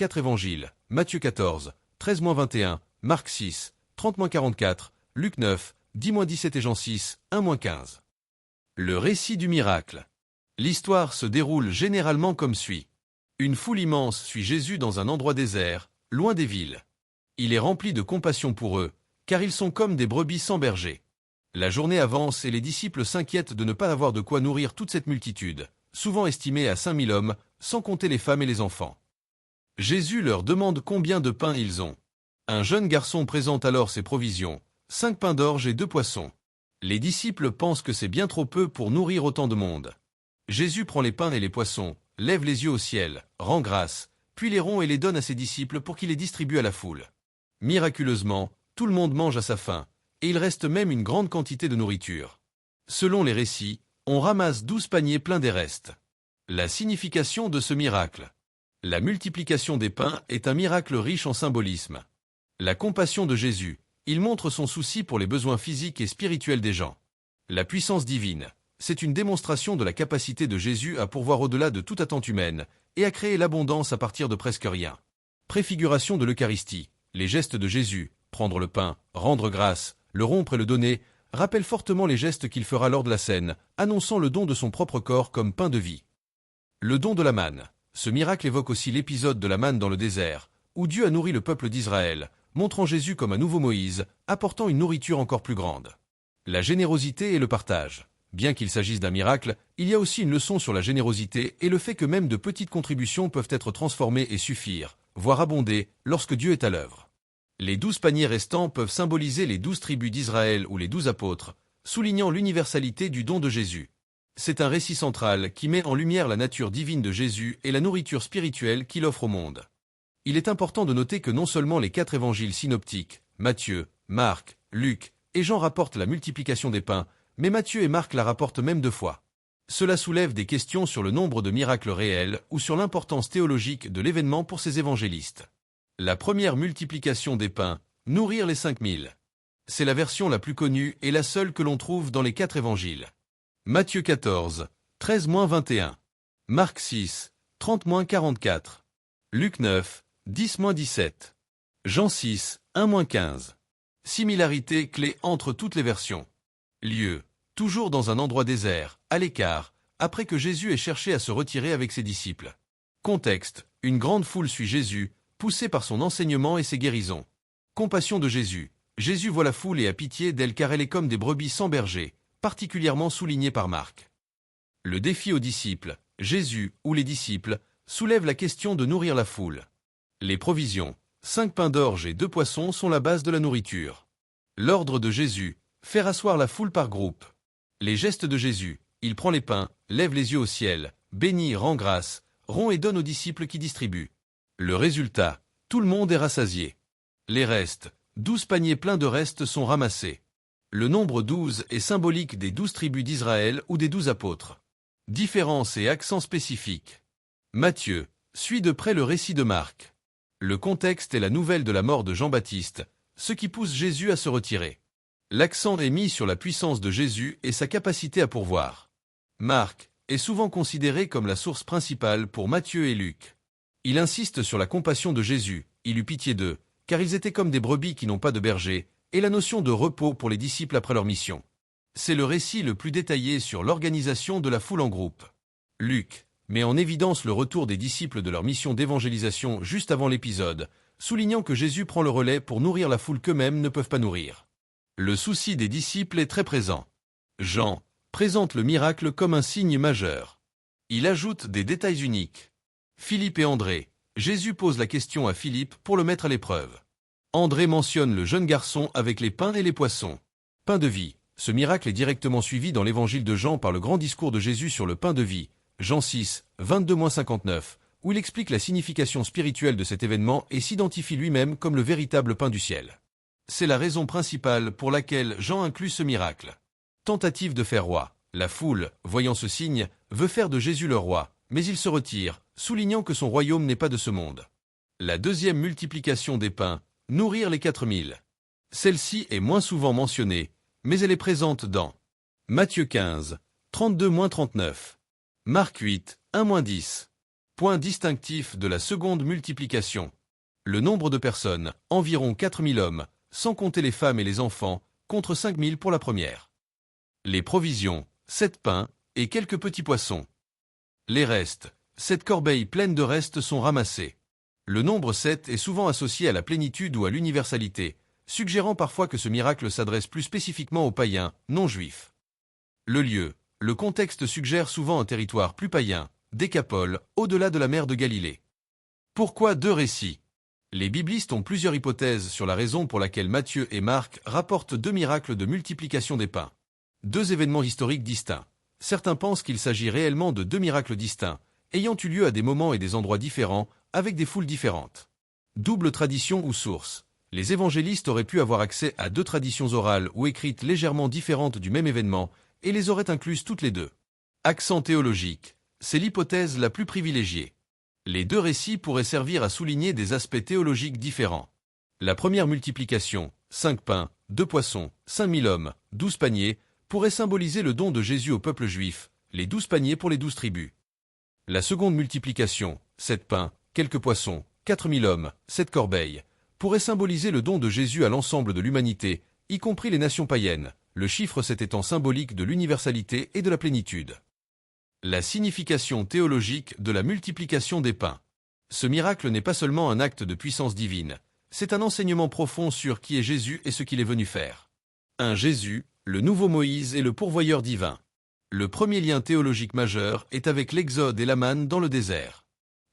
4 évangiles, Matthieu 14, 13-21, Marc 6, 30-44, Luc 9, 10-17 et Jean 6, 1-15. Le récit du miracle. L'histoire se déroule généralement comme suit. Une foule immense suit Jésus dans un endroit désert, loin des villes. Il est rempli de compassion pour eux, car ils sont comme des brebis sans berger. La journée avance et les disciples s'inquiètent de ne pas avoir de quoi nourrir toute cette multitude, souvent estimée à 5000 hommes, sans compter les femmes et les enfants. Jésus leur demande combien de pains ils ont. Un jeune garçon présente alors ses provisions, 5 pains d'orge et 2 poissons. Les disciples pensent que c'est bien trop peu pour nourrir autant de monde. Jésus prend les pains et les poissons, lève les yeux au ciel, rend grâce, puis les rompt et les donne à ses disciples pour qu'ils les distribuent à la foule. Miraculeusement, tout le monde mange à sa faim, et il reste même une grande quantité de nourriture. Selon les récits, on ramasse 12 paniers pleins des restes. La signification de ce miracle. La multiplication des pains est un miracle riche en symbolisme. La compassion de Jésus, il montre son souci pour les besoins physiques et spirituels des gens. La puissance divine, c'est une démonstration de la capacité de Jésus à pourvoir au-delà de toute attente humaine, et à créer l'abondance à partir de presque rien. Préfiguration de l'Eucharistie, les gestes de Jésus, prendre le pain, rendre grâce, le rompre et le donner, rappellent fortement les gestes qu'il fera lors de la scène, annonçant le don de son propre corps comme pain de vie. Le don de la manne. Ce miracle évoque aussi l'épisode de la manne dans le désert, où Dieu a nourri le peuple d'Israël, montrant Jésus comme un nouveau Moïse, apportant une nourriture encore plus grande. La générosité et le partage. Bien qu'il s'agisse d'un miracle, il y a aussi une leçon sur la générosité et le fait que même de petites contributions peuvent être transformées et suffire, voire abonder, lorsque Dieu est à l'œuvre. Les 12 paniers restants peuvent symboliser les 12 tribus d'Israël ou les 12 apôtres, soulignant l'universalité du don de Jésus. C'est un récit central qui met en lumière la nature divine de Jésus et la nourriture spirituelle qu'il offre au monde. Il est important de noter que non seulement les 4 évangiles synoptiques, Matthieu, Marc, Luc et Jean rapportent la multiplication des pains, mais Matthieu et Marc la rapportent même 2 fois. Cela soulève des questions sur le nombre de miracles réels ou sur l'importance théologique de l'événement pour ces évangélistes. La première multiplication des pains, nourrir les 5000. C'est la version la plus connue et la seule que l'on trouve dans les 4 évangiles. Matthieu 14, 13-21. Marc 6, 30-44. Luc 9, 10-17. Jean 6, 1-15. Similarité clé entre toutes les versions. Lieu, toujours dans un endroit désert, à l'écart, après que Jésus ait cherché à se retirer avec ses disciples. Contexte, une grande foule suit Jésus, poussé par son enseignement et ses guérisons. Compassion de Jésus. Jésus voit la foule et a pitié d'elle car elle est comme des brebis sans berger, particulièrement souligné par Marc. Le défi aux disciples, Jésus ou les disciples, soulève la question de nourrir la foule. Les provisions, 5 pains d'orge et 2 poissons sont la base de la nourriture. L'ordre de Jésus, faire asseoir la foule par groupe. Les gestes de Jésus, il prend les pains, lève les yeux au ciel, bénit, rend grâce, rompt et donne aux disciples qui distribuent. Le résultat, tout le monde est rassasié. Les restes, 12 paniers pleins de restes sont ramassés. Le nombre 12 est symbolique des 12 tribus d'Israël ou des 12 apôtres. Différences et accents spécifiques. Matthieu suit de près le récit de Marc. Le contexte est la nouvelle de la mort de Jean-Baptiste, ce qui pousse Jésus à se retirer. L'accent est mis sur la puissance de Jésus et sa capacité à pourvoir. Marc est souvent considéré comme la source principale pour Matthieu et Luc. Il insiste sur la compassion de Jésus, il eut pitié d'eux, car ils étaient comme des brebis qui n'ont pas de berger, et la notion de repos pour les disciples après leur mission. C'est le récit le plus détaillé sur l'organisation de la foule en groupe. Luc met en évidence le retour des disciples de leur mission d'évangélisation juste avant l'épisode, soulignant que Jésus prend le relais pour nourrir la foule qu'eux-mêmes ne peuvent pas nourrir. Le souci des disciples est très présent. Jean présente le miracle comme un signe majeur. Il ajoute des détails uniques. Philippe et André. Jésus pose la question à Philippe pour le mettre à l'épreuve. André mentionne le jeune garçon avec les pains et les poissons. Pain de vie. Ce miracle est directement suivi dans l'évangile de Jean par le grand discours de Jésus sur le pain de vie, Jean 6, 22-59, où il explique la signification spirituelle de cet événement et s'identifie lui-même comme le véritable pain du ciel. C'est la raison principale pour laquelle Jean inclut ce miracle. Tentative de faire roi. La foule, voyant ce signe, veut faire de Jésus leur roi, mais il se retire, soulignant que son royaume n'est pas de ce monde. La deuxième multiplication des pains, nourrir les 4000. Celle-ci est moins souvent mentionnée, mais elle est présente dans Matthieu 15, 32-39, Marc 8, 1-10. Point distinctif de la seconde multiplication. Le nombre de personnes, environ 4000 hommes, sans compter les femmes et les enfants, contre 5000 pour la première. Les provisions, 7 pains et quelques petits poissons. Les restes, 7 corbeilles pleines de restes sont ramassées. Le nombre 7 est souvent associé à la plénitude ou à l'universalité, suggérant parfois que ce miracle s'adresse plus spécifiquement aux païens, non-juifs. Le lieu, le contexte suggère souvent un territoire plus païen, Décapole, au-delà de la mer de Galilée. Pourquoi 2 récits? Les biblistes ont plusieurs hypothèses sur la raison pour laquelle Matthieu et Marc rapportent 2 miracles de multiplication des pains. 2 événements historiques distincts. Certains pensent qu'il s'agit réellement de 2 miracles distincts, ayant eu lieu à des moments et des endroits différents, avec des foules différentes. Double tradition ou source. Les évangélistes auraient pu avoir accès à 2 traditions orales ou écrites légèrement différentes du même événement, et les auraient incluses toutes les 2. Accent théologique. C'est l'hypothèse la plus privilégiée. Les 2 récits pourraient servir à souligner des aspects théologiques différents. La première multiplication, 5 pains, 2 poissons, 5000 hommes, 12 paniers, pourrait symboliser le don de Jésus au peuple juif, les 12 paniers pour les 12 tribus. La seconde multiplication, 7 pains, quelques poissons, 4000 hommes, 7 corbeilles, pourrait symboliser le don de Jésus à l'ensemble de l'humanité, y compris les nations païennes, le chiffre 7 étant symbolique de l'universalité et de la plénitude. La signification théologique de la multiplication des pains. Ce miracle n'est pas seulement un acte de puissance divine, c'est un enseignement profond sur qui est Jésus et ce qu'il est venu faire. 1. Jésus, le nouveau Moïse et le pourvoyeur divin. Le premier lien théologique majeur est avec l'Exode et la manne dans le désert.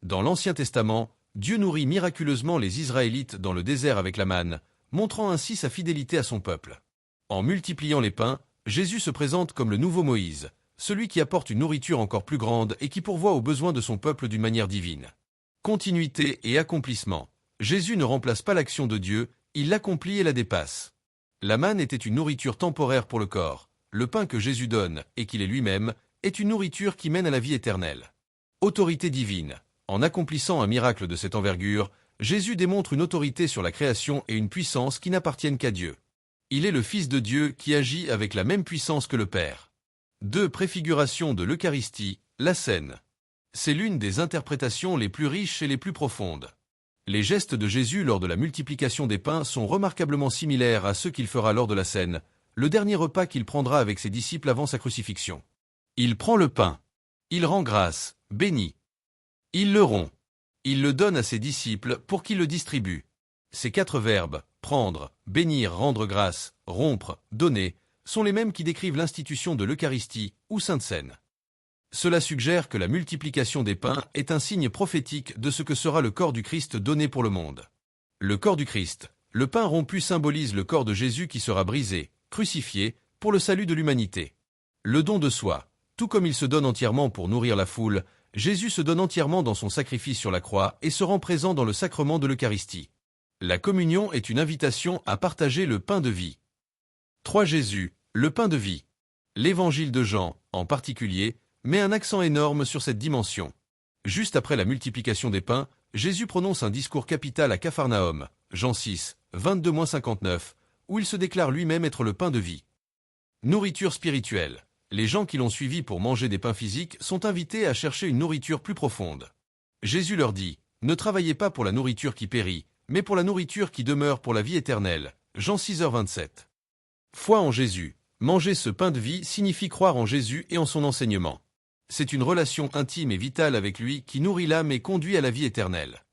Dans l'Ancien Testament, Dieu nourrit miraculeusement les Israélites dans le désert avec la manne, montrant ainsi sa fidélité à son peuple. En multipliant les pains, Jésus se présente comme le nouveau Moïse, celui qui apporte une nourriture encore plus grande et qui pourvoit aux besoins de son peuple d'une manière divine. Continuité et accomplissement. Jésus ne remplace pas l'action de Dieu, il l'accomplit et la dépasse. La manne était une nourriture temporaire pour le corps. Le pain que Jésus donne, et qu'il est lui-même, est une nourriture qui mène à la vie éternelle. Autorité divine. En accomplissant un miracle de cette envergure, Jésus démontre une autorité sur la création et une puissance qui n'appartiennent qu'à Dieu. Il est le Fils de Dieu qui agit avec la même puissance que le Père. 2. Préfiguration de l'Eucharistie, la scène. C'est l'une des interprétations les plus riches et les plus profondes. Les gestes de Jésus lors de la multiplication des pains sont remarquablement similaires à ceux qu'il fera lors de la scène, le dernier repas qu'il prendra avec ses disciples avant sa crucifixion. Il prend le pain. Il rend grâce, bénit. Il le rompt. Il le donne à ses disciples pour qu'ils le distribuent. Ces 4 verbes, prendre, bénir, rendre grâce, rompre, donner, sont les mêmes qui décrivent l'institution de l'Eucharistie ou Sainte Seine. Cela suggère que la multiplication des pains est un signe prophétique de ce que sera le corps du Christ donné pour le monde. Le corps du Christ, le pain rompu symbolise le corps de Jésus qui sera brisé, crucifié, pour le salut de l'humanité. Le don de soi, tout comme il se donne entièrement pour nourrir la foule, Jésus se donne entièrement dans son sacrifice sur la croix et se rend présent dans le sacrement de l'Eucharistie. La communion est une invitation à partager le pain de vie. 3. Jésus, le pain de vie. L'évangile de Jean, en particulier, met un accent énorme sur cette dimension. Juste après la multiplication des pains, Jésus prononce un discours capital à Capharnaüm, Jean 6, 22-59, où il se déclare lui-même être le pain de vie. Nourriture spirituelle. Les gens qui l'ont suivi pour manger des pains physiques sont invités à chercher une nourriture plus profonde. Jésus leur dit, « Ne travaillez pas pour la nourriture qui périt, mais pour la nourriture qui demeure pour la vie éternelle. » Jean 6h27. Foi en Jésus. Manger ce pain de vie signifie croire en Jésus et en son enseignement. C'est une relation intime et vitale avec lui qui nourrit l'âme et conduit à la vie éternelle.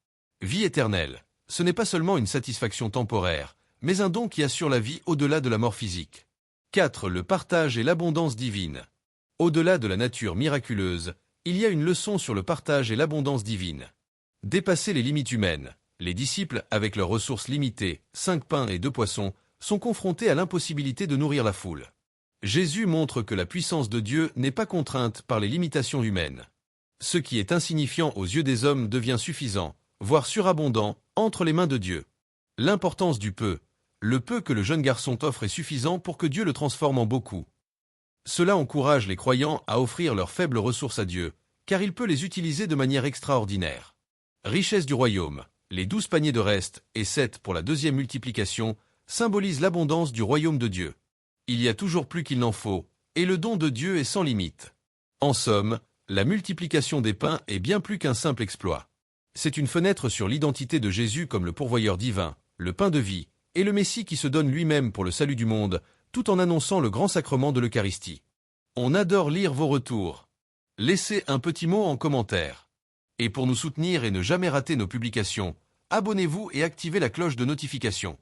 Vie éternelle, ce n'est pas seulement une satisfaction temporaire, mais un don qui assure la vie au-delà de la mort physique. 4. Le partage et l'abondance divine. Au-delà de la nature miraculeuse, il y a une leçon sur le partage et l'abondance divine. Dépasser les limites humaines. Les disciples, avec leurs ressources limitées, 5 pains et 2 poissons, sont confrontés à l'impossibilité de nourrir la foule. Jésus montre que la puissance de Dieu n'est pas contrainte par les limitations humaines. Ce qui est insignifiant aux yeux des hommes devient suffisant, voire surabondant, entre les mains de Dieu. L'importance du peu. Le peu que le jeune garçon offre est suffisant pour que Dieu le transforme en beaucoup. Cela encourage les croyants à offrir leurs faibles ressources à Dieu, car il peut les utiliser de manière extraordinaire. Richesse du royaume. Les 12 paniers de restes, et 7 pour la deuxième multiplication, symbolisent l'abondance du royaume de Dieu. Il y a toujours plus qu'il n'en faut, et le don de Dieu est sans limite. En somme, La multiplication des pains est bien plus qu'un simple exploit. C'est une fenêtre sur l'identité de Jésus comme le pourvoyeur divin, le pain de vie, et le Messie qui se donne lui-même pour le salut du monde, tout en annonçant le grand sacrement de l'Eucharistie. On adore lire vos retours. Laissez un petit mot en commentaire. Et pour nous soutenir et ne jamais rater nos publications, abonnez-vous et activez la cloche de notification.